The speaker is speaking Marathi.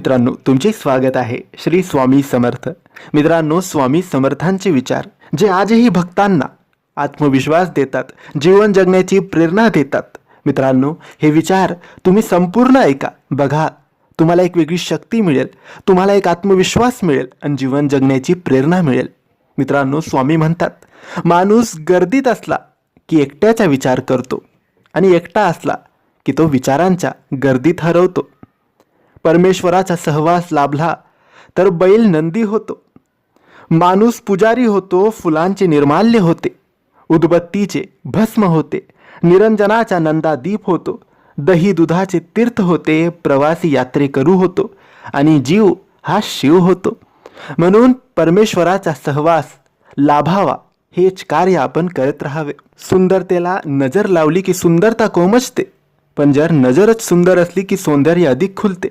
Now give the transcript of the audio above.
मित्रांनो, तुमचे स्वागत आहे श्री स्वामी समर्थ. मित्रांनो, स्वामी समर्थांचे विचार जे आजही भक्तांना आत्मविश्वास देतात, जीवन जगण्याची प्रेरणा देतात. मित्रांनो, हे विचार तुम्ही संपूर्ण ऐका. बघा, तुम्हाला एक वेगळी शक्ती मिळेल, तुम्हाला एक आत्मविश्वास मिळेल आणि जीवन जगण्याची प्रेरणा मिळेल. मित्रांनो, स्वामी म्हणतात, माणूस गर्दीत असला की एकट्याचा विचार करतो आणि एकटा असला की तो विचारांच्या गर्दीत हरवतो. परमेश्वराचा सहवास लाभला तर बैल नंदी होतो, माणूस पुजारी होतो, फुलांचे निर्माल्य होते, उदबत्तीचे भस्म होते, निरंजनाचा नंदादीप होतो, दही दुधाचे तीर्थ होते, प्रवासी यात्रेकरू होतो आणि जीव हा शिव होतो. म्हणून परमेश्वराचा सहवास लाभावा हेच कार्य आपण करत राहावे. सुंदरतेला नजर लावली की सुंदरता कोमजते, पण जर नजरच सुंदर असली की सौंदर्य अधिक खुलते.